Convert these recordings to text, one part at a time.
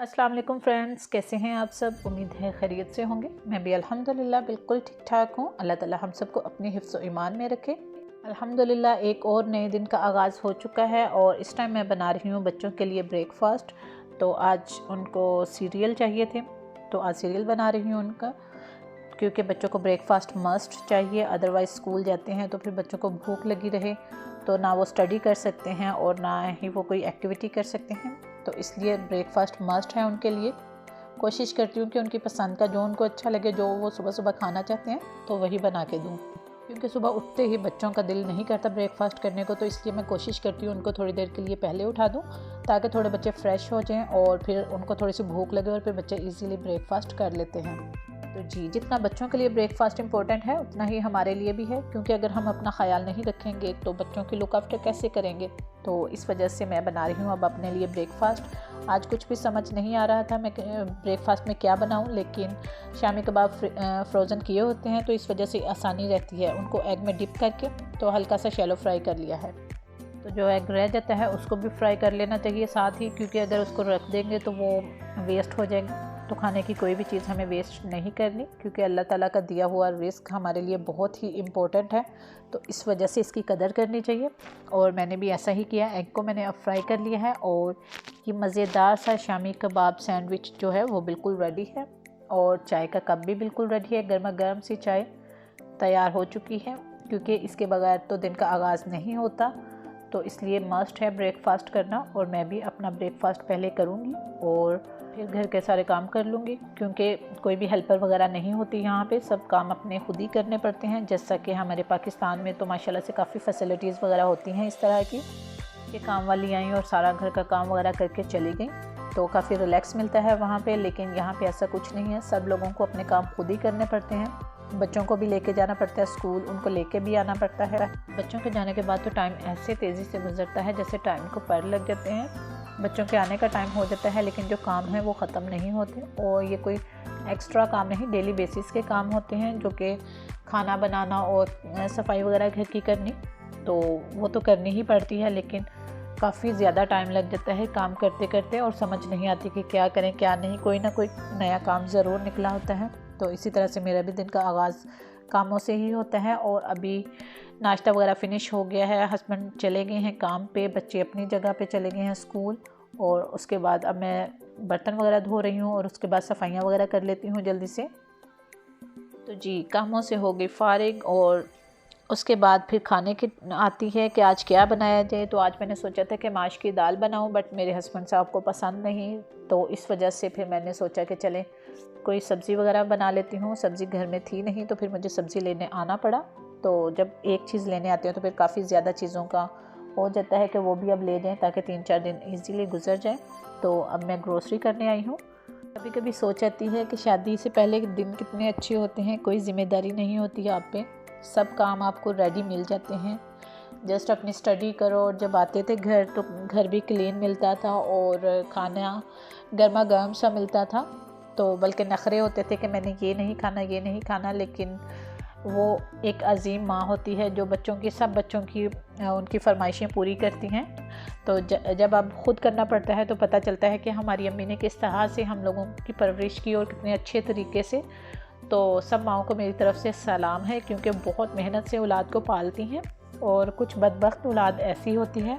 अस्सलाम वालेकुम फ्रेंड्स, कैसे हैं आप सब। उम्मीद है खैरियत से होंगे। मैं भी अल्हम्दुलिल्लाह बिल्कुल ठीक ठाक हूँ। अल्लाह ताला हम सबको अपने हिफ्ज़ व ईमान में रखे। अल्हम्दुलिल्लाह एक और नए दिन का आगाज़ हो चुका है और इस टाइम मैं बना रही हूँ बच्चों के लिए ब्रेकफ़ास्ट। तो आज उनको सीरियल चाहिए थे, तो आज सीरियल बना रही हूँ उनका, क्योंकि बच्चों को ब्रेकफ़ास्ट मस्ट चाहिए। अदरवाइज़ स्कूल जाते हैं तो फिर बच्चों को भूख लगी रहे तो ना वो स्टडी कर सकते हैं और ना ही वो कोई एक्टिविटी कर सकते हैं। तो इसलिए ब्रेकफ़ास्ट मस्ट है उनके लिए। कोशिश करती हूँ कि उनकी पसंद का, जो उनको अच्छा लगे, जो वो सुबह सुबह खाना चाहते हैं, तो वही बना के दूँ। क्योंकि सुबह उठते ही बच्चों का दिल नहीं करता ब्रेकफ़ास्ट करने को, तो इसलिए मैं कोशिश करती हूँ उनको थोड़ी देर के लिए पहले उठा दूँ, ताकि थोड़े बच्चे फ़्रेश हो जाएँ और फिर उनको थोड़ी सी भूख लगे और फिर बच्चे ईज़िली ब्रेकफ़ास्ट कर लेते हैं। तो जी, जितना बच्चों के लिए ब्रेकफ़ास्ट इंपॉर्टेंट है उतना ही हमारे लिए भी है, क्योंकि अगर हम अपना ख़याल नहीं रखेंगे तो बच्चों की लुक आफ्टर कैसे करेंगे। तो इस वजह से मैं बना रही हूँ अब अपने लिए ब्रेकफ़ास्ट। आज कुछ भी समझ नहीं आ रहा था मैं ब्रेकफ़ास्ट में क्या बनाऊँ, लेकिन शामी कबाब फ्रोज़न किए होते हैं तो इस वजह से आसानी रहती है। उनको एग में डिप करके तो हल्का सा शैलो फ्राई कर लिया है, तो जो एग रह जाता है उसको भी फ्राई कर लेना चाहिए साथ ही, क्योंकि अगर उसको रख देंगे तो वो वेस्ट हो जाएंगे। तो खाने की कोई भी चीज़ हमें वेस्ट नहीं करनी, क्योंकि अल्लाह ताला का दिया हुआ रिस्क हमारे लिए बहुत ही इम्पोर्टेंट है। तो इस वजह से इसकी कदर करनी चाहिए और मैंने भी ऐसा ही किया। एग को मैंने अब फ्राई कर लिया है और ये मज़ेदार सा शामी कबाब सैंडविच जो है वो बिल्कुल रेडी है और चाय का कप भी बिल्कुल रेडी है। गर्मा गर्म सी चाय तैयार हो चुकी है, क्योंकि इसके बगैर तो दिन का आगाज़ नहीं होता। तो इसलिए मस्ट है ब्रेकफ़ास्ट करना और मैं भी अपना ब्रेकफ़ास्ट पहले करूँगी और फिर घर के सारे काम कर लूँगी, क्योंकि कोई भी हेल्पर वगैरह नहीं होती यहाँ पे। सब काम अपने खुद ही करने पड़ते हैं। जैसा कि हमारे पाकिस्तान में तो माशाल्लाह से काफ़ी फैसिलिटीज़ वगैरह होती हैं इस तरह की, कि काम वाली आई और सारा घर का काम वगैरह करके चली गई, तो काफ़ी रिलैक्स मिलता है वहाँ पे। लेकिन यहाँ पे ऐसा कुछ नहीं है, सब लोगों को अपने काम खुद ही करने पड़ते हैं। बच्चों को भी लेके जाना पड़ता है स्कूल, उनको लेके भी आना पड़ता है। बच्चों के जाने के बाद तो टाइम ऐसे तेज़ी से गुजरता है जैसे टाइम को पर लग जाते हैं। बच्चों के आने का टाइम हो जाता है, लेकिन जो काम है वो ख़त्म नहीं होते और ये कोई एक्स्ट्रा काम नहीं, डेली बेसिस के काम होते हैं, जो कि खाना बनाना और सफाई वगैरह घर की करनी, तो वो तो करनी ही पड़ती है। लेकिन काफ़ी ज़्यादा टाइम लग जाता है काम करते करते और समझ नहीं आती कि क्या करें क्या नहीं। कोई ना कोई नया काम ज़रूर निकला होता है। तो इसी तरह से मेरा भी दिन का आगाज़ कामों से ही होता है। और अभी नाश्ता वगैरह फ़िनिश हो गया है, हस्बैंड चले गए हैं काम पे, बच्चे अपनी जगह पे चले गए हैं स्कूल, और उसके बाद अब मैं बर्तन वगैरह धो रही हूँ और उसके बाद सफाइयाँ वगैरह कर लेती हूँ जल्दी से। तो जी, कामों से हो गई फ़ारिग और उसके बाद फिर खाने की आती है कि आज क्या बनाया जाए। तो आज मैंने सोचा था कि माश की दाल बनाऊं, बट मेरे हस्बैंड साहब को पसंद नहीं, तो इस वजह से फिर मैंने सोचा कि चलें कोई सब्ज़ी वगैरह बना लेती हूँ। सब्ज़ी घर में थी नहीं, तो फिर मुझे सब्ज़ी लेने आना पड़ा। तो जब एक चीज़ लेने आते हैं तो फिर काफ़ी ज़्यादा चीज़ों का हो जाता है कि वो भी अब ले जाएँ, ताकि 3-4 दिन ईज़िली गुजर जाएँ। तो अब मैं ग्रोसरी करने आई हूँ। कभी कभी सोच आती है कि शादी से पहले के दिन कितने अच्छे होते हैं, कोई ज़िम्मेदारी नहीं होती है आप पे, सब काम आपको रेडी मिल जाते हैं। जस्ट अपनी स्टडी करो, और जब आते थे घर तो घर भी क्लीन मिलता था और खाना गर्मा गर्म सा मिलता था। तो बल्कि नखरे होते थे कि मैंने ये नहीं खाना ये नहीं खाना, लेकिन वो एक अजीम माँ होती है जो बच्चों की, सब बच्चों की उनकी फरमाइशें पूरी करती हैं। तो जब अब ख़ुद करना पड़ता है तो पता चलता है कि हमारी अम्मी ने किस तरह से हम लोगों की परवरिश की और कितने अच्छे तरीके से। तो सब माओं को मेरी तरफ़ से सलाम है, क्योंकि बहुत मेहनत से औलाद को पालती हैं। और कुछ बदबख्त औलाद ऐसी होती है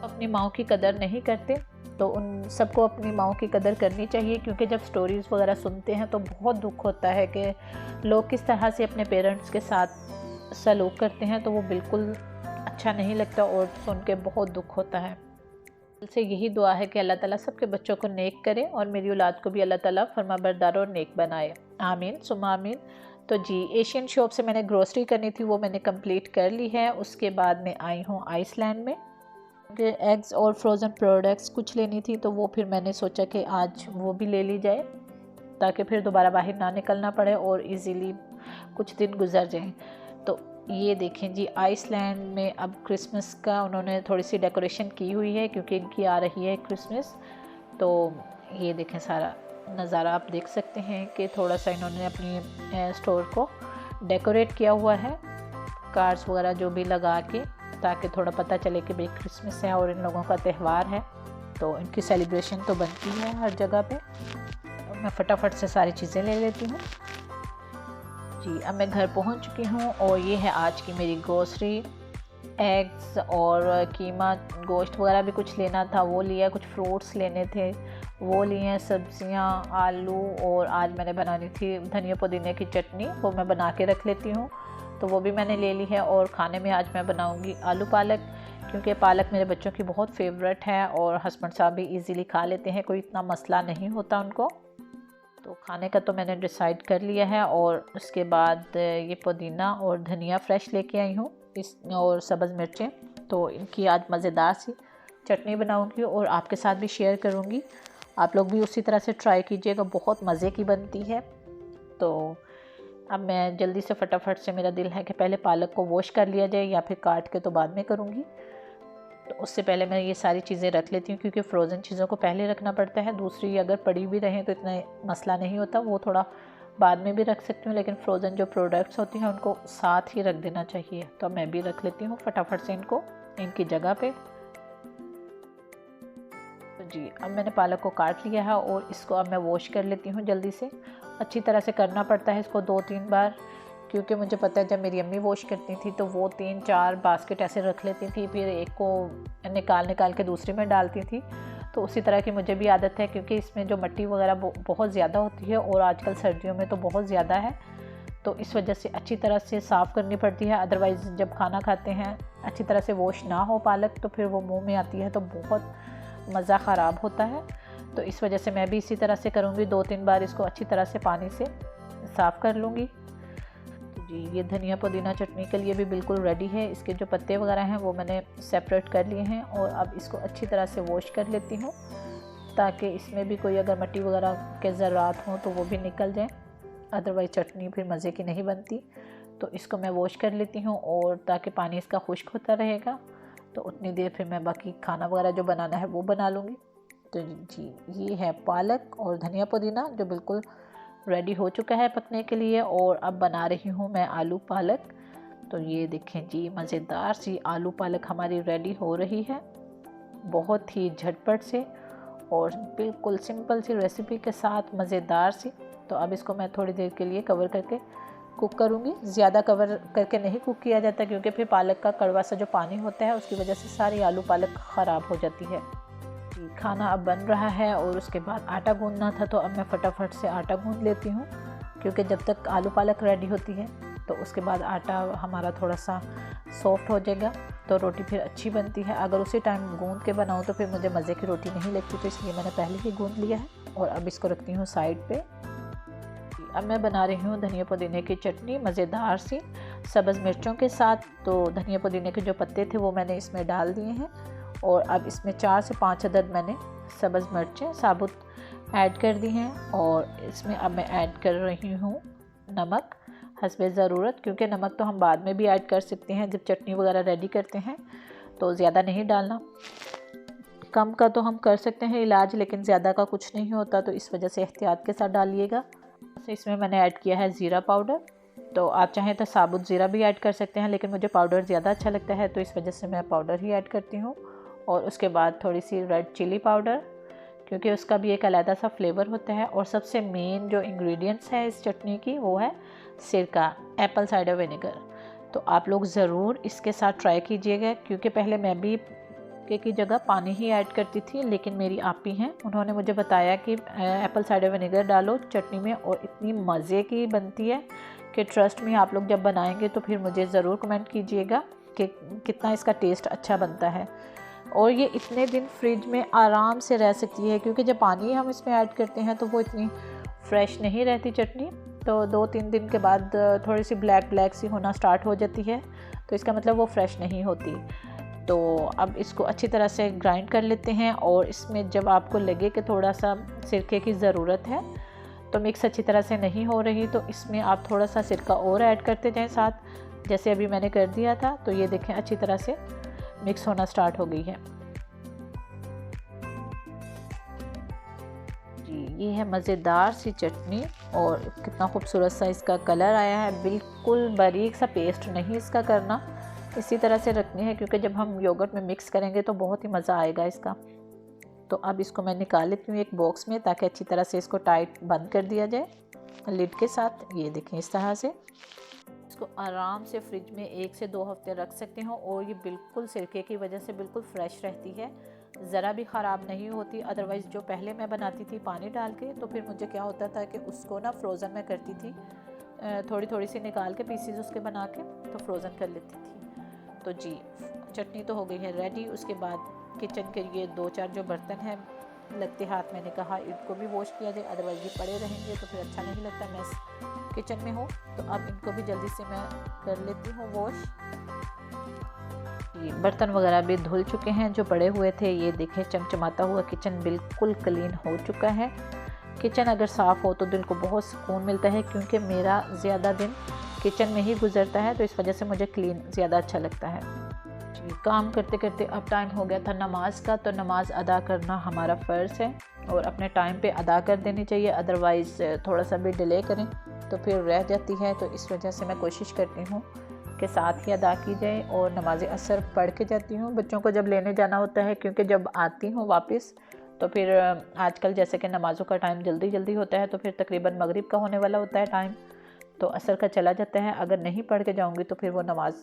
अपनी माओं की कदर नहीं करते। तो उन सबको अपनी माओं की कदर करनी चाहिए, क्योंकि जब स्टोरीज़ वगैरह सुनते हैं तो बहुत दुख होता है कि लोग किस तरह से अपने पेरेंट्स के साथ सलूक करते हैं, तो वो बिल्कुल अच्छा नहीं लगता और सुन के बहुत दुख होता है। दिल से यही दुआ है कि अल्लाह ताला सबके बच्चों को नेक करे और मेरी औलाद को भी अल्लाह ताला फरमाबरदार और नेक बनाए, आमीन सुम्मा आमीन। तो जी, एशियन शॉप से मैंने ग्रोसरी करनी थी, वो मैंने कंप्लीट कर ली है। उसके बाद मैं आई हूँ आइसलैंड में, एग्स और फ्रोज़न प्रोडक्ट्स कुछ लेनी थी, तो वो फिर मैंने सोचा कि आज वो भी ले ली जाए, ताकि फिर दोबारा बाहर ना निकलना पड़े और इजीली कुछ दिन गुजर जाएं। तो ये देखें जी, आइसलैंड में अब क्रिसमस का उन्होंने थोड़ी सी डेकोरेशन की हुई है, क्योंकि इनकी आ रही है क्रिसमस। तो ये देखें सारा नज़ारा आप देख सकते हैं कि थोड़ा सा इन्होंने अपनी स्टोर को डेकोरेट किया हुआ है, कार्ड्स वगैरह जो भी लगा के, ताकि थोड़ा पता चले कि भाई क्रिसमस है और इन लोगों का त्यौहार है। तो इनकी सेलिब्रेशन तो बनती है हर जगह पे। अब मैं फटाफट से सारी चीज़ें ले लेती हूँ। जी, अब मैं घर पहुँच चुकी हूँ और ये है आज की मेरी ग्रोसरी। एग्स और कीमा, गोश्त वगैरह भी कुछ लेना था वो लिया, कुछ फ्रूट्स लेने थे वो लिए, सब्जियां, आलू, और आज मैंने बनानी थी धनिया पुदीने की चटनी, वो मैं बना के रख लेती हूँ, तो वो भी मैंने ले ली है। और खाने में आज मैं बनाऊंगी आलू पालक, क्योंकि पालक मेरे बच्चों की बहुत फेवरेट है और हस्बैंड साहब भी इजीली खा लेते हैं, कोई इतना मसला नहीं होता उनको। तो खाने का तो मैंने डिसाइड कर लिया है। और उसके बाद ये पुदीना और धनिया फ्रेश लेके आई हूँ और सब्ज़ मिर्चें, तो इनकी आज मज़ेदार सी चटनी बनाऊंगी और आपके साथ भी शेयर करूंगी। आप लोग भी उसी तरह से ट्राई कीजिएगा, बहुत मज़े की बनती है। तो अब मैं जल्दी से फटाफट से, मेरा दिल है कि पहले पालक को वॉश कर लिया जाए या फिर काट के तो बाद में करूँगी, तो उससे पहले मैं ये सारी चीज़ें रख लेती हूँ, क्योंकि फ़्रोज़न चीज़ों को पहले रखना पड़ता है। दूसरी अगर पड़ी भी रहें तो इतना मसला नहीं होता, वो थोड़ा बाद में भी रख सकती हूँ, लेकिन फ़्रोज़न जो प्रोडक्ट्स होती हैं उनको साथ ही रख देना चाहिए। तो मैं भी रख लेती हूँ फटाफट से इनको इनकी जगह पे। तो जी, अब मैंने पालक को काट लिया है और इसको अब मैं वॉश कर लेती हूँ जल्दी से। अच्छी तरह से करना पड़ता है इसको 2-3 बार, क्योंकि मुझे पता है जब मेरी अम्मी वॉश करती थी तो वो 3-4 बास्केट ऐसे रख लेती थी, फिर एक को निकाल के दूसरी में डालती थी। तो उसी तरह की मुझे भी आदत है, क्योंकि इसमें जो मिट्टी वगैरह बहुत ज़्यादा होती है और आजकल सर्दियों में तो बहुत ज़्यादा है, तो इस वजह से अच्छी तरह से साफ़ करनी पड़ती है। अदरवाइज़ जब खाना खाते हैं अच्छी तरह से वॉश ना हो पालक, तो फिर वो मुंह में आती है तो बहुत मज़ा ख़राब होता है। तो इस वजह से मैं भी इसी तरह से करूँगी, 2-3 बार इसको अच्छी तरह से पानी से साफ़ कर लूँगी। जी, ये धनिया पुदीना चटनी के लिए भी बिल्कुल रेडी है। इसके जो पत्ते वगैरह हैं वो मैंने सेपरेट कर लिए हैं और अब इसको अच्छी तरह से वॉश कर लेती हूँ, ताकि इसमें भी कोई अगर मिट्टी वगैरह के ज़रात हों तो वो भी निकल जाए, अदरवाइज़ चटनी फिर मज़े की नहीं बनती। तो इसको मैं वॉश कर लेती हूँ और ताकि पानी इसका खुश्क होता रहेगा, तो उतनी देर फिर मैं बाकी खाना वगैरह जो बनाना है वो बना लूँगी। तो जी, ये है पालक और धनिया पुदीना जो बिल्कुल रेडी हो चुका है पकने के लिए, और अब बना रही हूँ मैं आलू पालक। तो ये देखें जी, मज़ेदार सी आलू पालक हमारी रेडी हो रही है, बहुत ही झटपट से और बिल्कुल सिंपल सी रेसिपी के साथ मज़ेदार सी। तो अब इसको मैं थोड़ी देर के लिए कवर करके कुक करूँगी। ज़्यादा कवर करके नहीं कुक किया जाता, क्योंकि फिर पालक का कड़वा सा जो पानी होता है उसकी वजह से सारी आलू पालक ख़राब हो जाती है। खाना अब बन रहा है और उसके बाद आटा गूंदना था, तो अब मैं फटाफट से आटा गूंद लेती हूँ, क्योंकि जब तक आलू पालक रेडी होती है तो उसके बाद आटा हमारा थोड़ा सा सॉफ्ट हो जाएगा, तो रोटी फिर अच्छी बनती है। अगर उसी टाइम गूंद के बनाऊँ तो फिर मुझे मज़े की रोटी नहीं लगती, तो इसलिए मैंने पहले ही गूंद लिया है और अब इसको रखती हूँ साइड पे। अब मैं बना रही हूँ धनिया पुदीने की चटनी मज़ेदार सी सब्ज़ मिर्चों के साथ। तो धनिया पुदीने के जो पत्ते थे वो मैंने इसमें डाल दिए हैं और अब इसमें 4 से 5 अदद मैंने सब्ज़ मिर्चें साबुत ऐड कर दी हैं, और इसमें अब मैं ऐड कर रही हूँ नमक हस्बे ज़रूरत, क्योंकि नमक तो हम बाद में भी ऐड कर सकते हैं जब चटनी वगैरह रेडी करते हैं, तो ज़्यादा नहीं डालना। कम का तो हम कर सकते हैं इलाज, लेकिन ज़्यादा का कुछ नहीं होता, तो इस वजह से एहतियात के साथ डालिएगा। तो इसमें मैंने ऐड किया है ज़ीरा पाउडर, तो आप चाहें तो साबुत ज़ीरा भी ऐड कर सकते हैं, लेकिन मुझे पाउडर ज़्यादा अच्छा लगता है तो इस वजह से मैं पाउडर ही ऐड करती हूँ। और उसके बाद थोड़ी सी रेड चिली पाउडर, क्योंकि उसका भी एक अलग सा फ्लेवर होता है। और सबसे मेन जो इंग्रेडिएंट्स है इस चटनी की वो है सिरका, एप्पल साइडर विनेगर। तो आप लोग ज़रूर इसके साथ ट्राई कीजिएगा, क्योंकि पहले मैं भी की जगह पानी ही ऐड करती थी, लेकिन मेरी आपी हैं उन्होंने मुझे बताया कि एप्पल साइडर विनेगर डालो चटनी में और इतनी मज़े की बनती है कि ट्रस्ट में आप लोग जब बनाएंगे तो फिर मुझे ज़रूर कमेंट कीजिएगा कि कितना इसका टेस्ट अच्छा बनता है। और ये इतने दिन फ्रिज में आराम से रह सकती है, क्योंकि जब पानी हम इसमें ऐड करते हैं तो वो इतनी फ्रेश नहीं रहती चटनी, तो 2-3 दिन के बाद थोड़ी सी ब्लैक सी होना स्टार्ट हो जाती है, तो इसका मतलब वो फ्रेश नहीं होती। तो अब इसको अच्छी तरह से ग्राइंड कर लेते हैं, और इसमें जब आपको लगे कि थोड़ा सा सिरके की ज़रूरत है, तो मिक्स अच्छी तरह से नहीं हो रही, तो इसमें आप थोड़ा सा सिरका और ऐड करते जाएं साथ, जैसे अभी मैंने कर दिया था। तो ये देखें अच्छी तरह से मिक्स होना स्टार्ट हो गई है जी। ये है मज़ेदार सी चटनी और कितना खूबसूरत सा इसका कलर आया है, बिल्कुल बारीक सा पेस्ट नहीं इसका करना, इसी तरह से रखनी है, क्योंकि जब हम योगर्ट में मिक्स करेंगे तो बहुत ही मज़ा आएगा इसका। तो तो अब इसको मैं निकाल लेती हूँ एक बॉक्स में, ताकि अच्छी तरह से इसको टाइट बंद कर दिया जाए लिड के साथ। ये देखें इस तरह से। इसको आराम से फ्रिज में 1 से 2 हफ्ते रख सकते हो और ये बिल्कुल सिरके की वजह से बिल्कुल फ्रेश रहती है, ज़रा भी ख़राब नहीं होती। अदरवाइज़ जो पहले मैं बनाती थी पानी डाल के, तो फिर मुझे क्या होता था कि उसको ना फ्रोज़न में करती थी, थोड़ी थोड़ी सी निकाल के पीसीज उसके बना के तो फ्रोज़न कर लेती थी। तो जी चटनी तो हो गई है रेडी। उसके बाद किचन के ये 2-4 जो बर्तन हैं लगते हाथ, मैंने कहा इनको भी वॉश किया जाए, अदरवाइज़ ये पड़े रहेंगे तो फिर अच्छा नहीं लगता मैस किचन में हो। तो अब इनको भी जल्दी से मैं कर लेती हूँ वॉश। ये बर्तन वगैरह भी धुल चुके हैं जो पड़े हुए थे। ये देखें चमचमाता हुआ किचन बिल्कुल क्लीन हो चुका है। किचन अगर साफ़ हो तो दिल को बहुत सुकून मिलता है, क्योंकि मेरा ज़्यादा दिन किचन में ही गुजरता है, तो इस वजह से मुझे क्लीन ज़्यादा अच्छा लगता है। काम करते करते अब टाइम हो गया था नमाज का, तो नमाज अदा करना हमारा फ़र्ज़ है और अपने टाइम पे अदा कर देनी चाहिए, अदरवाइज़ थोड़ा सा भी डिले करें तो फिर रह जाती है। तो इस वजह से मैं कोशिश करती हूँ कि साथ ही अदा की जाए और नमाज असर पढ़ के जाती हूँ। बच्चों को जब लेने जाना होता है, क्योंकि जब आती हूँ वापस तो फिर आजकल जैसे कि नमाज़ों का टाइम जल्दी जल्दी होता है, तो फिर तकरीबन मगरिब का होने वाला होता है टाइम, तो असर का चला जाता है। अगर नहीं पढ़ के जाऊँगी तो फिर वो नमाज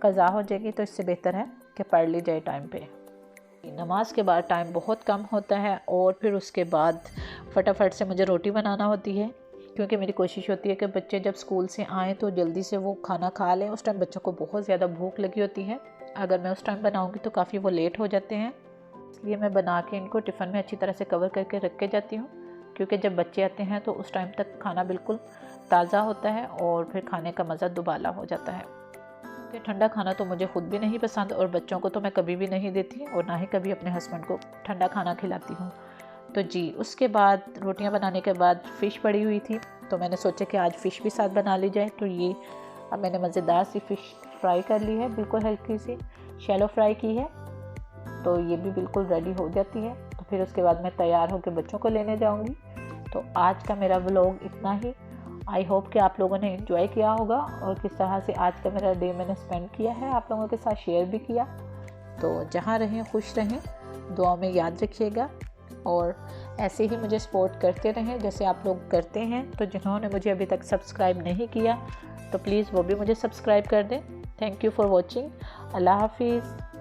कज़ा हो जाएगी, तो इससे बेहतर है कि पढ़ ली जाए टाइम पे। नमाज के बाद टाइम बहुत कम होता है और फिर उसके बाद फटाफट से मुझे रोटी बनाना होती है, क्योंकि मेरी कोशिश होती है कि बच्चे जब स्कूल से आएँ तो जल्दी से वो खाना खा लें। उस टाइम बच्चों को बहुत ज़्यादा भूख लगी होती है। अगर मैं उस टाइम बनाऊँगी तो काफ़ी वो लेट हो जाते हैं, इसलिए मैं बना के इनको टिफ़िन में अच्छी तरह से कवर करके रख के जाती हूँ, क्योंकि जब बच्चे आते हैं तो उस टाइम तक खाना बिल्कुल ताज़ा होता है और फिर खाने का मज़ा दुबाला हो जाता है। कि ठंडा खाना तो मुझे ख़ुद भी नहीं पसंद और बच्चों को तो मैं कभी भी नहीं देती और ना ही कभी अपने हस्बैंड को ठंडा खाना खिलाती हूँ। तो जी उसके बाद रोटियाँ बनाने के बाद फ़िश पड़ी हुई थी, तो मैंने सोचा कि आज फ़िश भी साथ बना ली जाए। तो ये अब मैंने मज़ेदार सी फ़िश फ्राई कर ली है, बिल्कुल हल्की सी शैलो फ्राई की है, तो ये भी बिल्कुल रेडी हो जाती है। तो फिर उसके बाद मैं तैयार होकर बच्चों को लेने जाऊँगी। तो आज का मेरा व्लॉग इतना ही। आई होप कि आप लोगों ने एंजॉय किया होगा और किस तरह से आज का मेरा डे मैंने स्पेंड किया है, आप लोगों के साथ शेयर भी किया। तो जहाँ रहें खुश रहें, दुआ में याद रखिएगा और ऐसे ही मुझे सपोर्ट करते रहें जैसे आप लोग करते हैं। तो जिन्होंने मुझे अभी तक सब्सक्राइब नहीं किया तो प्लीज़ वो भी मुझे सब्सक्राइब कर दें। Thank you for watching. अल्लाह हाफिज़।